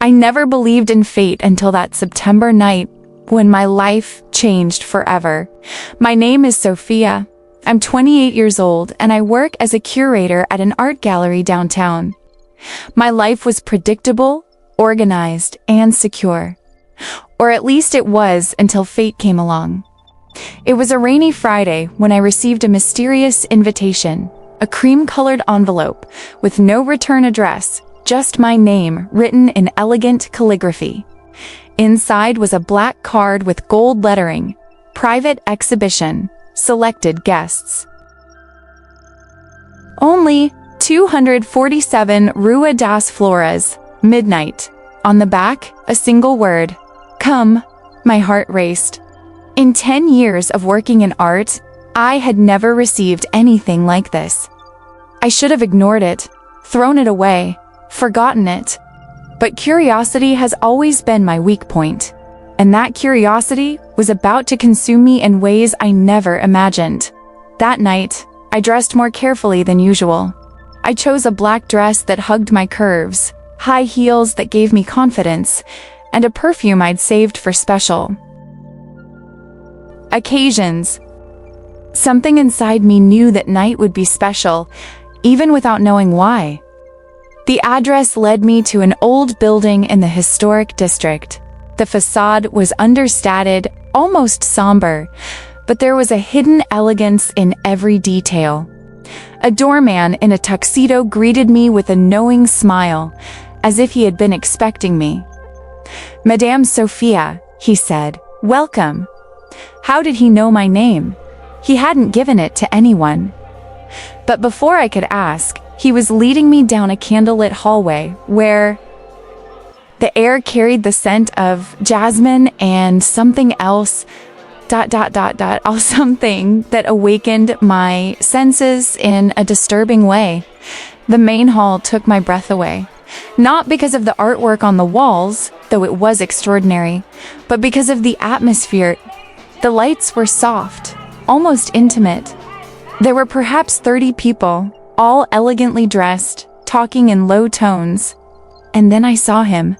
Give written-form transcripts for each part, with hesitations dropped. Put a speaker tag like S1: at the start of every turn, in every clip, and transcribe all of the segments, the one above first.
S1: I never believed in fate until that September night when my life changed forever. My name is Sophia. I'm 28 years old and I work as a curator at an art gallery downtown. My life was predictable, organized, and secure. Or at least it was until fate came along. It was a rainy Friday when I received a mysterious invitation, a cream-colored envelope with no return address, just my name written in elegant calligraphy. Inside was a black card with gold lettering, private exhibition, selected guests. Only 247 Rua das Flores, midnight. On the back, a single word, come. My heart raced. In 10 years of working in art, I had never received anything like this. I should have ignored it, thrown it away, forgotten it. But curiosity has always been my weak point, and that curiosity was about to consume me in ways I never imagined. That night, I dressed more carefully than usual. I chose a black dress that hugged my curves, high heels that gave me confidence, and a perfume I'd saved for special occasions. Something inside me knew that night would be special, even without knowing why. The address led me to an old building in the historic district. The facade was understated, almost somber, but there was a hidden elegance in every detail. A doorman in a tuxedo greeted me with a knowing smile, as if he had been expecting me. "Madame Sophia," he said, "welcome." How did he know my name? He hadn't given it to anyone. But before I could ask, he was leading me down a candlelit hallway where the air carried the scent of jasmine and something else, all something that awakened my senses in a disturbing way. The main hall took my breath away. Not because of the artwork on the walls, though it was extraordinary, but because of the atmosphere. The lights were soft, almost intimate. There were perhaps 30 people, all elegantly dressed, talking in low tones. And then I saw him.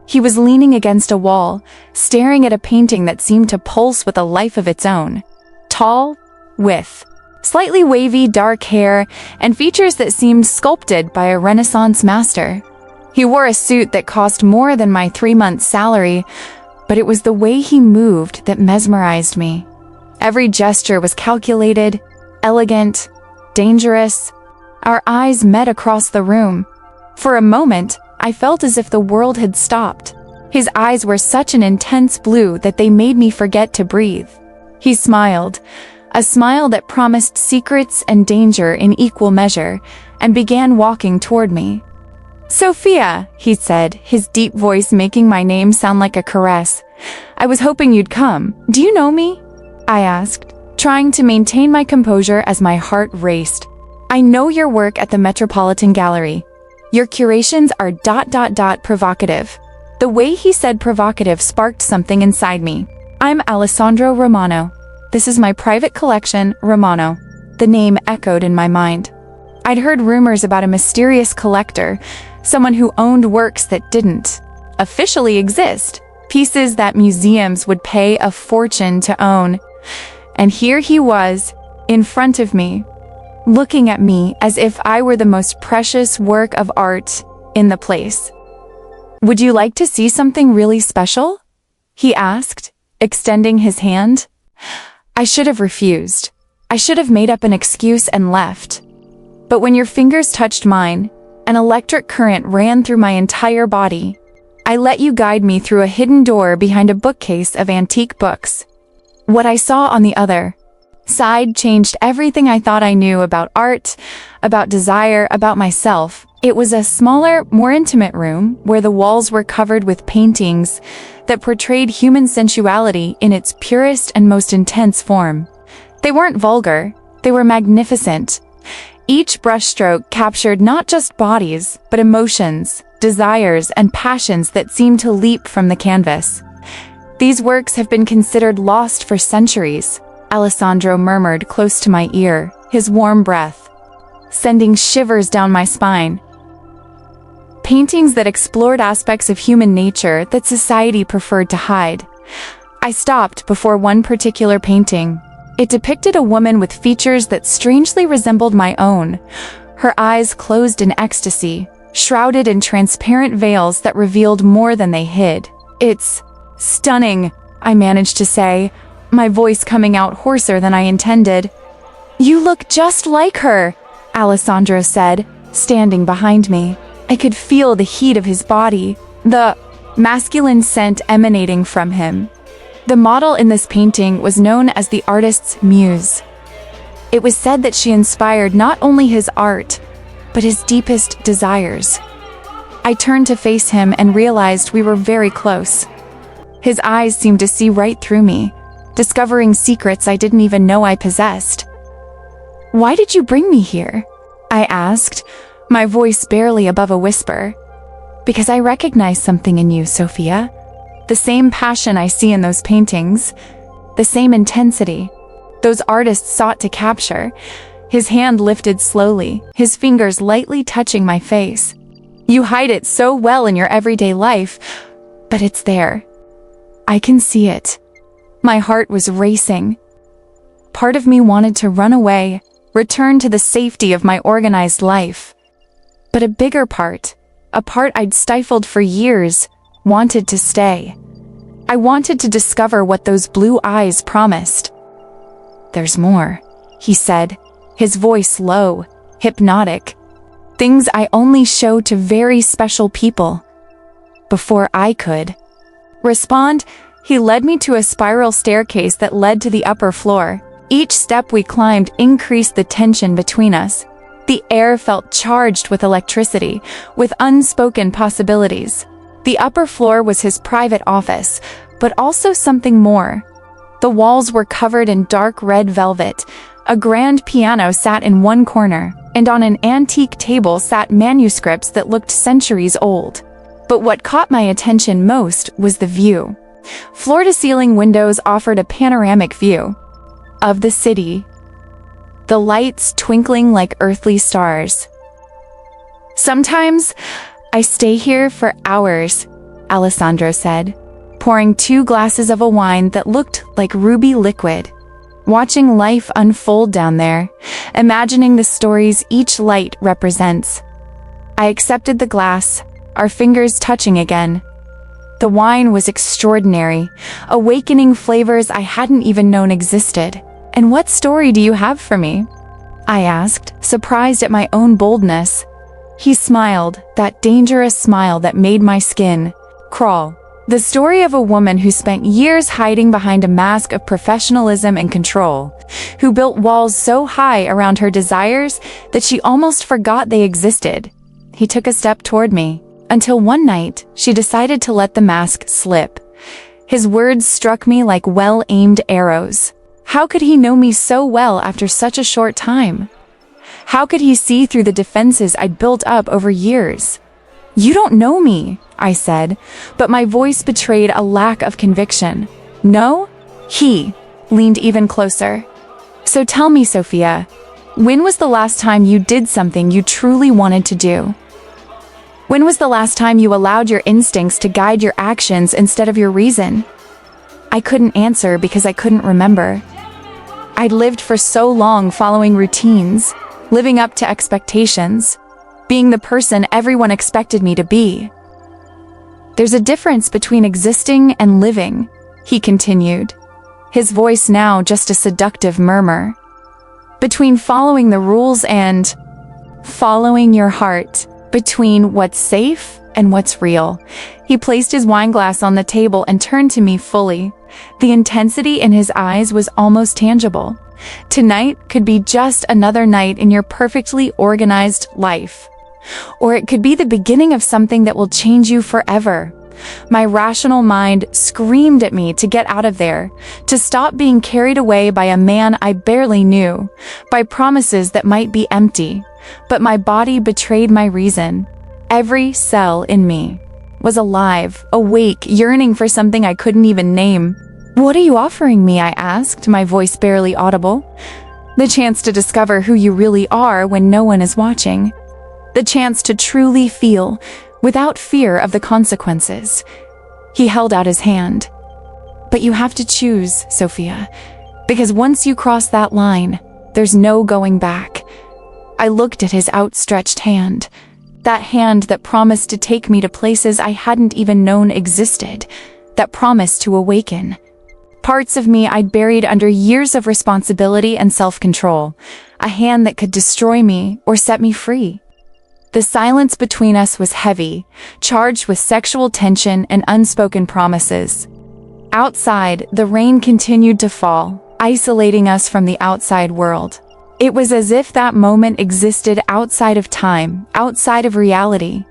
S1: He was leaning against a wall, staring at a painting that seemed to pulse with a life of its own. Tall, with slightly wavy dark hair, and features that seemed sculpted by a Renaissance master. He wore a suit that cost more than my 3-month salary, but it was the way he moved that mesmerized me. Every gesture was calculated, elegant, dangerous. Our eyes met across the room. For a moment, I felt as if the world had stopped. His eyes were such an intense blue that they made me forget to breathe. He smiled, a smile that promised secrets and danger in equal measure, and began walking toward me. "Sophia," he said, his deep voice making my name sound like a caress. "I was hoping you'd come. Do you know me?" I asked, trying to maintain my composure as my heart raced. "I know your work at the Metropolitan Gallery. Your curations are ... provocative." The way he said provocative sparked something inside me. "I'm Alessandro Romano. This is my private collection, Romano." The name echoed in my mind. I'd heard rumors about a mysterious collector, someone who owned works that didn't officially exist, pieces that museums would pay a fortune to own. And here he was, in front of me, looking at me as if I were the most precious work of art in the place. "Would you like to see something really special?" he asked, extending his hand. I should have refused. I should have made up an excuse and left. But when your fingers touched mine, an electric current ran through my entire body. I let you guide me through a hidden door behind a bookcase of antique books. What I saw on the other side changed everything I thought I knew about art, about desire, about myself. It was a smaller, more intimate room where the walls were covered with paintings that portrayed human sensuality in its purest and most intense form. They weren't vulgar, they were magnificent. Each brushstroke captured not just bodies, but emotions, desires, and passions that seemed to leap from the canvas. "These works have been considered lost for centuries," Alessandro murmured close to my ear, his warm breath sending shivers down my spine. paintings that explored aspects of human nature that society preferred to hide. I stopped before one particular painting. It depicted a woman with features that strangely resembled my own. Her eyes closed in ecstasy, shrouded in transparent veils that revealed more than they hid. "It's stunning," I managed to say, my voice coming out hoarser than I intended. "You look just like her," Alessandro said, standing behind me. I could feel the heat of his body, the masculine scent emanating from him. The model in this painting was known as the artist's muse. It was said that she inspired not only his art, but his deepest desires. I turned to face him and realized we were very close. His eyes seemed to see right through me, discovering secrets I didn't even know I possessed. "Why did you bring me here?" I asked, my voice barely above a whisper. "Because I recognize something in you, Sophia. The same passion I see in those paintings, the same intensity those artists sought to capture." His hand lifted slowly, his fingers lightly touching my face. "You hide it so well in your everyday life, but it's there. I can see it." My heart was racing. Part of me wanted to run away, return to the safety of my organized life. But a bigger part, a part I'd stifled for years, wanted to stay. I wanted to discover what those blue eyes promised. "There's more," he said, his voice low, hypnotic. "Things I only show to very special people." Before I could respond, he led me to a spiral staircase that led to the upper floor. Each step we climbed increased the tension between us. The air felt charged with electricity, with unspoken possibilities. The upper floor was his private office, but also something more. The walls were covered in dark red velvet. A grand piano sat in one corner, and on an antique table sat manuscripts that looked centuries old. But what caught my attention most was the view. Floor-to-ceiling windows offered a panoramic view of the city, the lights twinkling like earthly stars. "Sometimes I stay here for hours," Alessandro said, pouring 2 glasses of a wine that looked like ruby liquid, watching life unfold down there, imagining the stories each light represents. I accepted the glass, our fingers touching again. The wine was extraordinary, awakening flavors I hadn't even known existed. "And what story do you have for me?" I asked, surprised at my own boldness. He smiled, that dangerous smile that made my skin crawl. "The story of a woman who spent years hiding behind a mask of professionalism and control, who built walls so high around her desires that she almost forgot they existed." He took a step toward me, until one night she decided to let the mask slip. His words struck me like well-aimed arrows. How could he know me so well after such a short time? How could he see through the defenses I'd built up over years? "You don't know me," I said, but my voice betrayed a lack of conviction. "No?" He leaned even closer. "So tell me, Sophia, when was the last time you did something you truly wanted to do? When was the last time you allowed your instincts to guide your actions instead of your reason?" I couldn't answer because I couldn't remember. I'd lived for so long following routines, living up to expectations, being the person everyone expected me to be. "There's a difference between existing and living," he continued, his voice now just a seductive murmur. "Between following the rules and following your heart, between what's safe and what's real." He placed his wineglass on the table and turned to me fully. The intensity in his eyes was almost tangible. "Tonight could be just another night in your perfectly organized life. Or it could be the beginning of something that will change you forever." My rational mind screamed at me to get out of there, to stop being carried away by a man I barely knew, by promises that might be empty. But my body betrayed my reason. Every cell in me was alive, awake, yearning for something I couldn't even name. "What are you offering me?" I asked, my voice barely audible. "The chance to discover who you really are when no one is watching. The chance to truly feel without fear of the consequences. He held out his hand. But you have to choose, Sophia, because once you cross that line, there's no going back. I looked at his outstretched hand, that hand that promised to take me to places I hadn't even known existed, that promised to awaken. Parts of me I'd buried under years of responsibility and self-control, a hand that could destroy me or set me free. The silence between us was heavy, charged with sexual tension and unspoken promises. Outside, the rain continued to fall, isolating us from the outside world. It was as if that moment existed outside of time, outside of reality.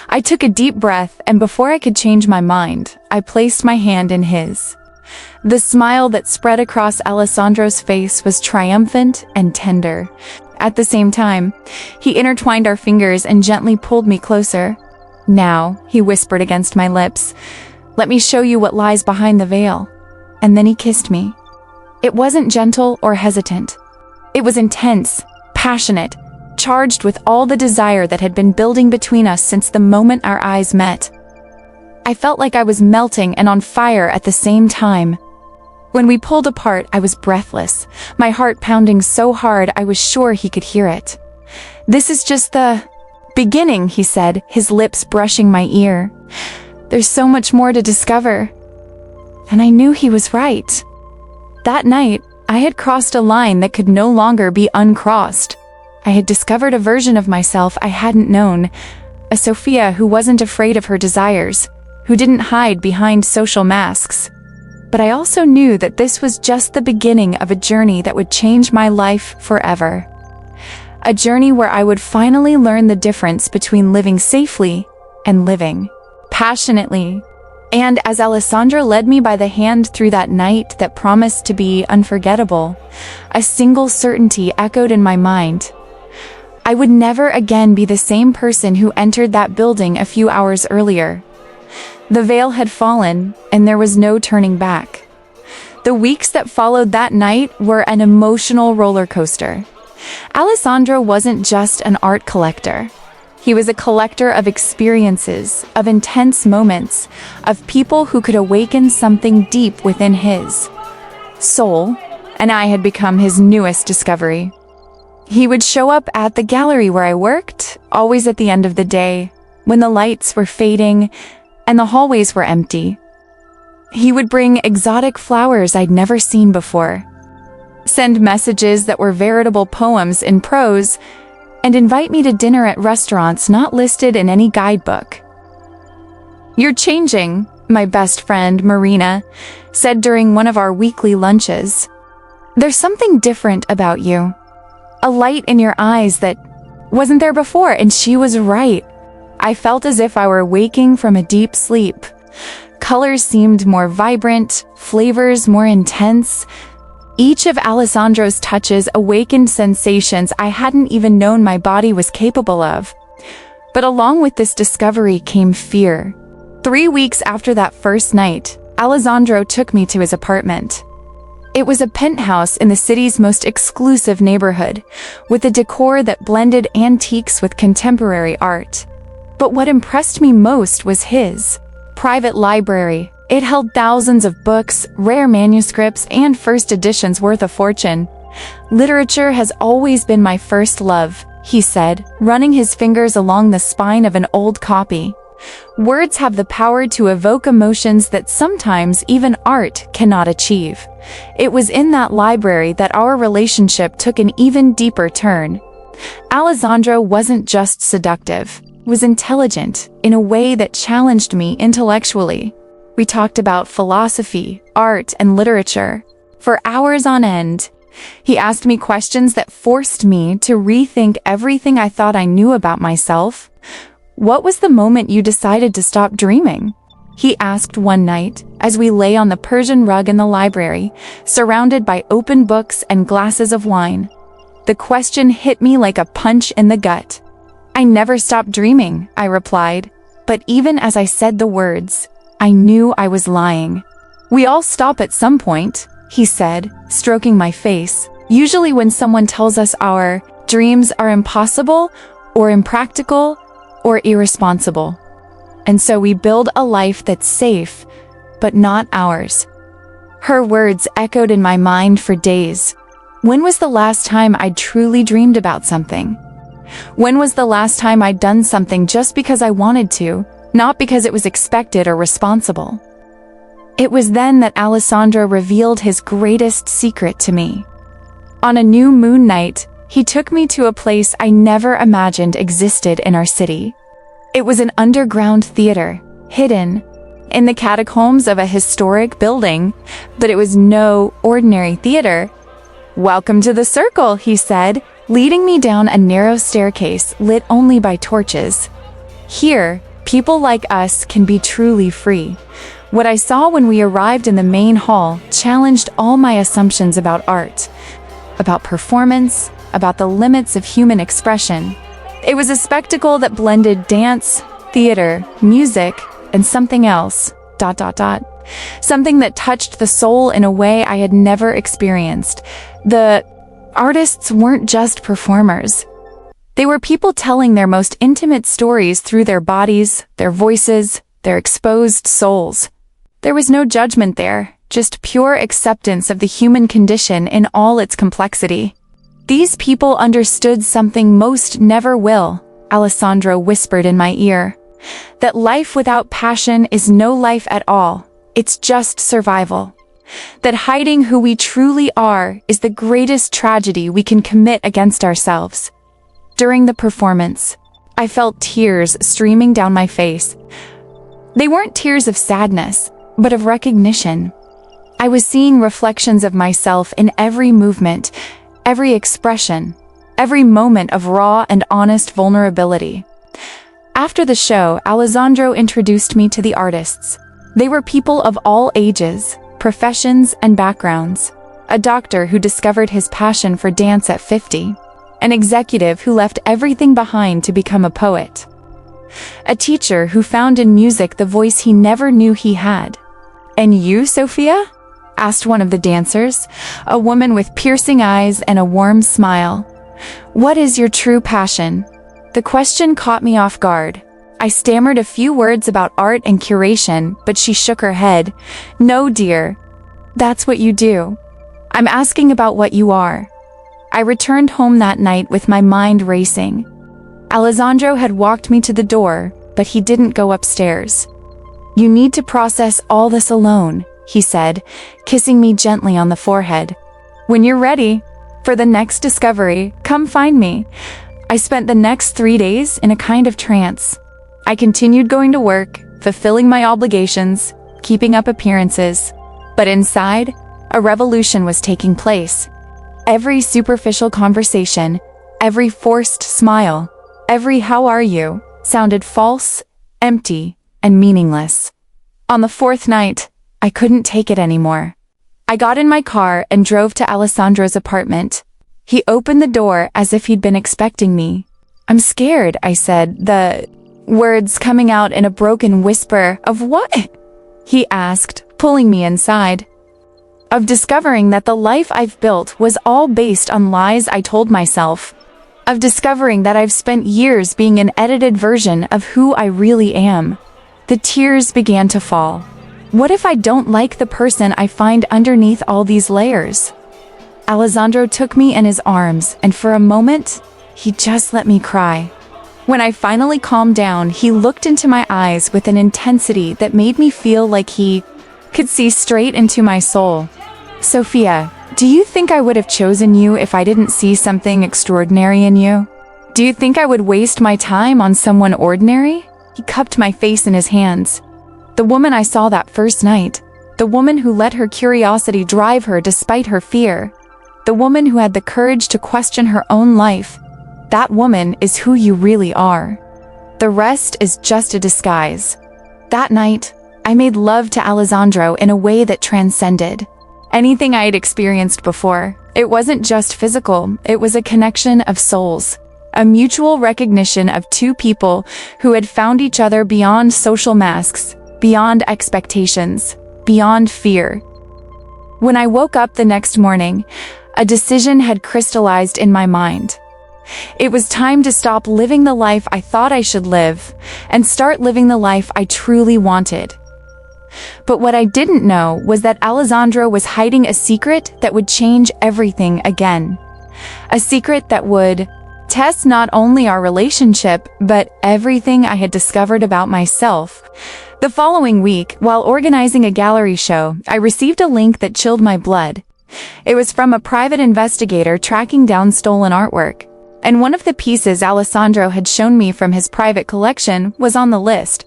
S1: I took a deep breath, and before I could change my mind, I placed my hand in his. The smile that spread across Alessandro's face was triumphant and tender. At the same time, he intertwined our fingers and gently pulled me closer. "Now," he whispered against my lips, "let me show you what lies behind the veil." And then he kissed me. It wasn't gentle or hesitant. It was intense, passionate, charged with all the desire that had been building between us since the moment our eyes met. I felt like I was melting and on fire at the same time. When we pulled apart, I was breathless, my heart pounding so hard I was sure he could hear it. "This is just the beginning," he said, his lips brushing my ear. "There's so much more to discover." And I knew he was right. That night, I had crossed a line that could no longer be uncrossed. I had discovered a version of myself I hadn't known, a Sophia who wasn't afraid of her desires, who didn't hide behind social masks. But I also knew that this was just the beginning of a journey that would change my life forever. A journey where I would finally learn the difference between living safely and living passionately. And as Alessandro led me by the hand through that night that promised to be unforgettable, a single certainty echoed in my mind. I would never again be the same person who entered that building a few hours earlier. The veil had fallen, and there was no turning back. The weeks that followed that night were an emotional roller coaster. Alessandro wasn't just an art collector. He was a collector of experiences, of intense moments, of people who could awaken something deep within his soul, and I had become his newest discovery. He would show up at the gallery where I worked, always at the end of the day, when the lights were fading and the hallways were empty. He would bring exotic flowers I'd never seen before, send messages that were veritable poems in prose, and invite me to dinner at restaurants not listed in any guidebook. "You're changing," my best friend, Marina, said during one of our weekly lunches. "There's something different about you. A light in your eyes that wasn't there before," and she was right. I felt as if I were waking from a deep sleep. Colors seemed more vibrant, flavors more intense. Each of Alessandro's touches awakened sensations I hadn't even known my body was capable of. But along with this discovery came fear. 3 weeks after that first night, Alessandro took me to his apartment. It was a penthouse in the city's most exclusive neighborhood, with a decor that blended antiques with contemporary art. But what impressed me most was his private library. It held thousands of books, rare manuscripts, and first editions worth a fortune. "Literature has always been my first love," he said, running his fingers along the spine of an old copy. "Words have the power to evoke emotions that sometimes even art cannot achieve." It was in that library that our relationship took an even deeper turn. Alessandro wasn't just seductive, was intelligent in a way that challenged me intellectually. We talked about philosophy, art, and literature for hours on end. He asked me questions that forced me to rethink everything I thought I knew about myself. "What was the moment you decided to stop dreaming?" he asked one night as we lay on the Persian rug in the library, surrounded by open books and glasses of wine. The question hit me like a punch in the gut. "I never stopped dreaming," I replied, but even as I said the words, I knew I was lying. "We all stop at some point," he said, stroking my face. "Usually when someone tells us our dreams are impossible or impractical or irresponsible. And so we build a life that's safe, but not ours. Her words echoed in my mind for days. When was the last time I'd truly dreamed about something? When was the last time I'd done something just because I wanted to, not because it was expected or responsible? It was then that Alessandro revealed his greatest secret to me. On a new moon night, he took me to a place I never imagined existed in our city. It was an underground theater, hidden in the catacombs of a historic building, but it was no ordinary theater. "Welcome to the circle," he said, leading me down a narrow staircase lit only by torches. Here, people like us can be truly free. What I saw when we arrived in the main hall challenged all my assumptions about art, about performance, about the limits of human expression. It was a spectacle that blended dance, theater, music, and something else, ... something that touched the soul in a way I had never experienced. The artists weren't just performers. They were people telling their most intimate stories through their bodies, their voices, their exposed souls. There was no judgment there, just pure acceptance of the human condition in all its complexity. These people understood something most never will, Alessandro whispered in my ear. That life without passion is no life at all, it's just survival. That hiding who we truly are is the greatest tragedy we can commit against ourselves. During the performance, I felt tears streaming down my face. They weren't tears of sadness, but of recognition. I was seeing reflections of myself in every movement, every expression, every moment of raw and honest vulnerability. After the show, Alessandro introduced me to the artists. They were people of all ages, professions, and backgrounds. A doctor who discovered his passion for dance at 50. An executive who left everything behind to become a poet. A teacher who found in music the voice he never knew he had. "And you, Sophia?" asked one of the dancers, a woman with piercing eyes and a warm smile. "What is your true passion?" The question caught me off guard. I stammered a few words about art and curation, but she shook her head. "No, dear. That's what you do. I'm asking about what you are." I returned home that night with my mind racing. Alessandro had walked me to the door, but he didn't go upstairs. "You need to process all this alone," he said, kissing me gently on the forehead. "When you're ready for the next discovery, come find me." I spent the next 3 days in a kind of trance. I continued going to work, fulfilling my obligations, keeping up appearances. But inside, a revolution was taking place. Every superficial conversation, every forced smile, every "how are you" sounded false, empty, and meaningless. On the 4th night, I couldn't take it anymore. I got in my car and drove to Alessandro's apartment. He opened the door as if he'd been expecting me. "I'm scared," I said, the words coming out in a broken whisper. "Of what?" he asked, pulling me inside. "Of discovering that the life I've built was all based on lies I told myself. Of discovering that I've spent years being an edited version of who I really am." The tears began to fall. What if I don't like the person I find underneath all these layers? Alessandro took me in his arms, and for a moment, he just let me cry. When I finally calmed down, he looked into my eyes with an intensity that made me feel like he could see straight into my soul. "Sophia, do you think I would have chosen you if I didn't see something extraordinary in you? Do you think I would waste my time on someone ordinary?" He cupped my face in his hands. The woman I saw that first night, the woman who let her curiosity drive her despite her fear, the woman who had the courage to question her own life, that woman is who you really are. The rest is just a disguise. That night, I made love to Alessandro in a way that transcended anything I had experienced before. It wasn't just physical, it was a connection of souls. A mutual recognition of two people who had found each other beyond social masks, beyond expectations, beyond fear. When I woke up the next morning, a decision had crystallized in my mind. It was time to stop living the life I thought I should live and start living the life I truly wanted. But what I didn't know was that Alessandro was hiding a secret that would change everything again. A secret that would test not only our relationship, but everything I had discovered about myself. The following week, while organizing a gallery show, I received a link that chilled my blood. It was from a private investigator tracking down stolen artwork, and one of the pieces Alessandro had shown me from his private collection was on the list.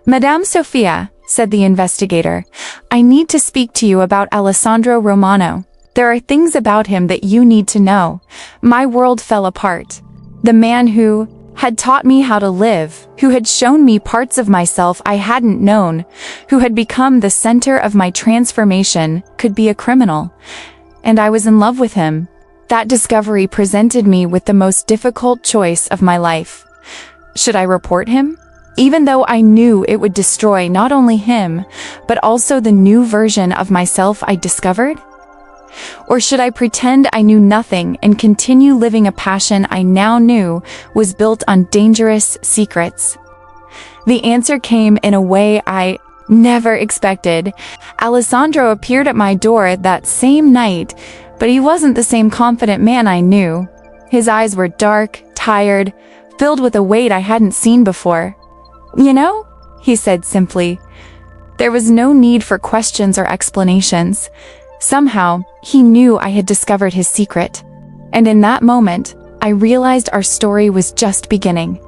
S1: "Madame Sophia," said the investigator, "I need to speak to you about Alessandro Romano. There are things about him that you need to know. My world fell apart. The man who had taught me how to live, who had shown me parts of myself I hadn't known, who had become the center of my transformation, could be a criminal. And I was in love with him. That discovery presented me with the most difficult choice of my life. Should I report him? Even though I knew it would destroy not only him, but also the new version of myself I discovered? Or should I pretend I knew nothing and continue living a passion I now knew was built on dangerous secrets? The answer came in a way I never expected. Alessandro appeared at my door that same night, but he wasn't the same confident man I knew. His eyes were dark, tired, filled with a weight I hadn't seen before. "You know," he said simply. There was no need for questions or explanations. Somehow, he knew I had discovered his secret. And in that moment, I realized our story was just beginning.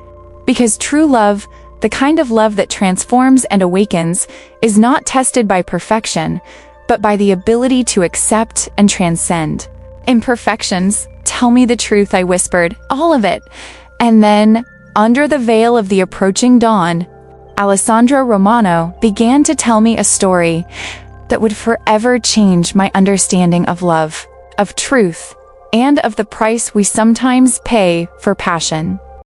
S1: Because true love, the kind of love that transforms and awakens, is not tested by perfection, but by the ability to accept and transcend. "Imperfections, tell me the truth," I whispered, "all of it." And then, under the veil of the approaching dawn, Alessandro Romano began to tell me a story that would forever change my understanding of love, of truth, and of the price we sometimes pay for passion.